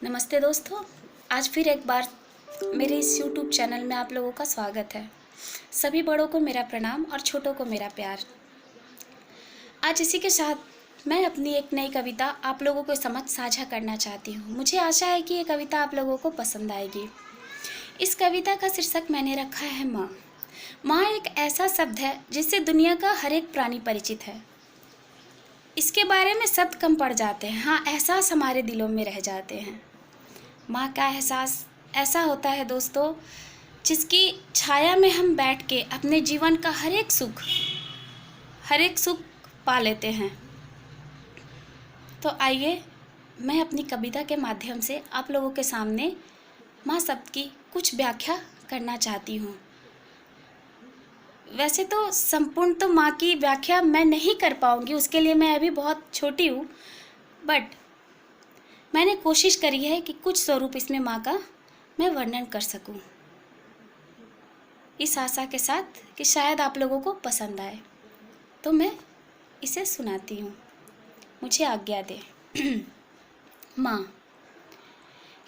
नमस्ते दोस्तों। आज फिर एक बार मेरे इस YouTube चैनल में आप लोगों का स्वागत है। सभी बड़ों को मेरा प्रणाम और छोटों को मेरा प्यार। आज इसी के साथ मैं अपनी एक नई कविता आप लोगों को समझ साझा करना चाहती हूँ। मुझे आशा है कि ये कविता आप लोगों को पसंद आएगी। इस कविता का शीर्षक मैंने रखा है माँ। माँ एक ऐसा शब्द है जिससे दुनिया का हर एक प्राणी परिचित है। इसके बारे में शब्द कम पड़ जाते हैं, हाँ एहसास हमारे दिलों में रह जाते हैं। माँ का एहसास ऐसा होता है दोस्तों, जिसकी छाया में हम बैठ के अपने जीवन का हर एक सुख पा लेते हैं। तो आइए मैं अपनी कविता के माध्यम से आप लोगों के सामने माँ शब्द की कुछ व्याख्या करना चाहती हूँ। वैसे तो संपूर्ण तो माँ की व्याख्या मैं नहीं कर पाऊँगी, उसके लिए मैं अभी बहुत छोटी हूँ, बट मैंने कोशिश करी है कि कुछ स्वरूप इसमें माँ का मैं वर्णन कर सकूं, इस आशा के साथ कि शायद आप लोगों को पसंद आए। तो मैं इसे सुनाती हूँ, मुझे आज्ञा दे। माँ।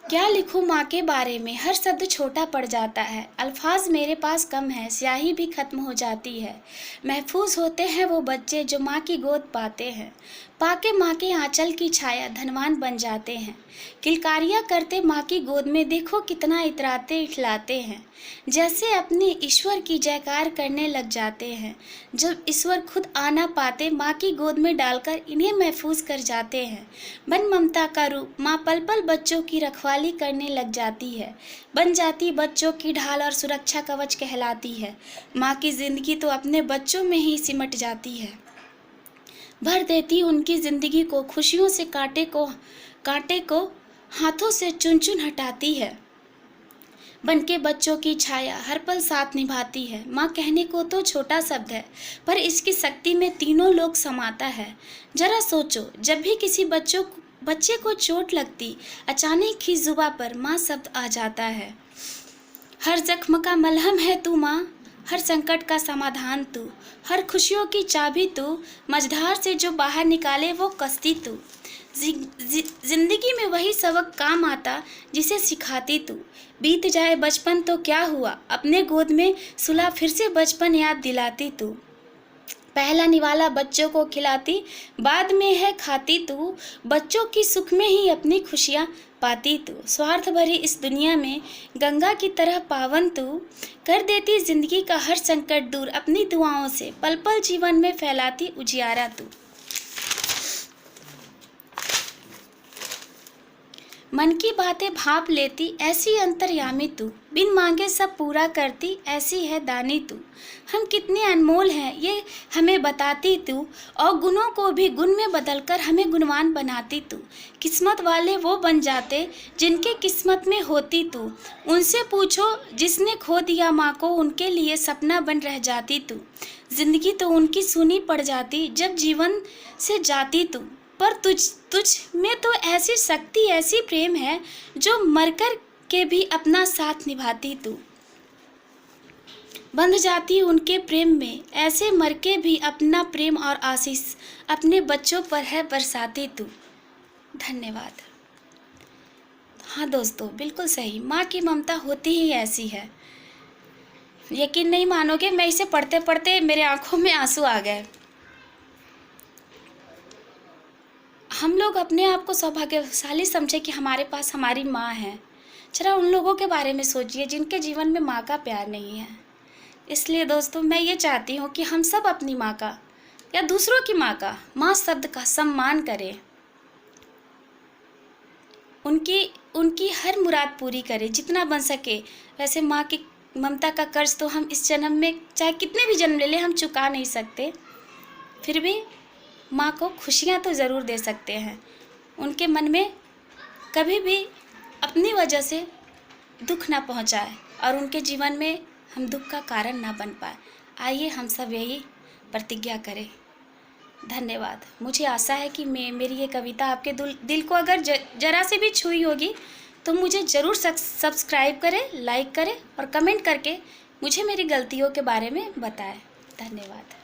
क्या लिखूं माँ के बारे में, हर शब्द छोटा पड़ जाता है, अल्फाज मेरे पास कम है, स्याही भी खत्म हो जाती है। महफूज होते हैं वो बच्चे जो माँ की गोद पाते हैं, पाके माँ के आंचल की छाया धनवान बन जाते हैं। किलकारियाँ करते माँ की गोद में देखो कितना इतराते इठलाते हैं, जैसे अपने ईश्वर की जयकार करने लग जाते हैं। जब ईश्वर खुद आना पाते माँ की गोद में डालकर इन्हें महफूज कर जाते हैं। बन ममता का रूप माँ पल पल बच्चों की रखवाली करने लग जाती है, बन जाती बच्चों की ढाल और सुरक्षा कवच कहलाती है। माँ की जिंदगी तो अपने बच्चों में ही सिमट जाती है, भर देती उनकी जिंदगी को खुशियों से, कांटे को हाथों से चुन चुन हटाती है। बन के बच्चों की छाया हर पल साथ निभाती है। माँ कहने को तो छोटा शब्द है, पर इसकी शक्ति में तीनों लोग समाता है। जरा सोचो, जब भी किसी बच्चे को चोट लगती, अचानक ही जुबां पर माँ शब्द आ जाता है। हर जख्म का मलहम है तू माँ, हर संकट का समाधान तू, हर खुशियों की चाबी तू, मझधार से जो बाहर निकाले वो कश्ती तू। जिंदगी में वही सबक काम आता जिसे सिखाती तू। बीत जाए बचपन तो क्या हुआ, अपने गोद में सुला फिर से बचपन याद दिलाती तू। पहला निवाला बच्चों को खिलाती, बाद में है खाती तू। बच्चों की सुख में ही अपनी खुशियाँ पाती तू। स्वार्थ भरी इस दुनिया में गंगा की तरह पावन तू, कर देती जिंदगी का हर संकट दूर अपनी दुआओं से, पल पल जीवन में फैलाती उजियारा तू। मन की बातें भाप लेती ऐसी अंतर्यामी तू, बिन मांगे सब पूरा करती ऐसी है दानी तू। हम कितने अनमोल हैं ये हमें बताती तू, और गुणों को भी गुण में बदलकर हमें गुणवान बनाती तू। किस्मत वाले वो बन जाते जिनके किस्मत में होती तू, उनसे पूछो जिसने खो दिया माँ को, उनके लिए सपना बन रह जाती तू। जिंदगी तो उनकी सूनी पड़ जाती जब जीवन से जाती तू, पर तुझ में तो ऐसी शक्ति, ऐसी प्रेम है जो मरकर के भी अपना साथ निभाती तू। बंध जाती उनके प्रेम में, ऐसे मर के भी अपना प्रेम और आशीष अपने बच्चों पर है बरसाती तू। धन्यवाद। हाँ दोस्तों, बिल्कुल सही, माँ की ममता होती ही ऐसी है। यकीन नहीं मानोगे, मैं इसे पढ़ते पढ़ते मेरे आंखों में आंसू आ गए। हम लोग अपने आप को सौभाग्यशाली समझे कि हमारे पास हमारी माँ है। जरा उन लोगों के बारे में सोचिए जिनके जीवन में माँ का प्यार नहीं है। इसलिए दोस्तों, मैं ये चाहती हूँ कि हम सब अपनी माँ का या दूसरों की माँ का, माँ शब्द का सम्मान करें, उनकी हर मुराद पूरी करें जितना बन सके। वैसे माँ की ममता का कर्ज तो हम इस जन्म में चाहे कितने भी जन्म ले लें हम चुका नहीं सकते, फिर भी माँ को खुशियाँ तो ज़रूर दे सकते हैं। उनके मन में कभी भी अपनी वजह से दुख ना पहुँचाए और उनके जीवन में हम दुख का कारण ना बन पाए। आइए हम सब यही प्रतिज्ञा करें। धन्यवाद। मुझे आशा है कि मेरी ये कविता आपके दिल को अगर जरा से भी छुई होगी तो मुझे ज़रूर सब्सक्राइब करें, लाइक करें और कमेंट करके मुझे मेरी गलतियों के बारे में बताएं। धन्यवाद।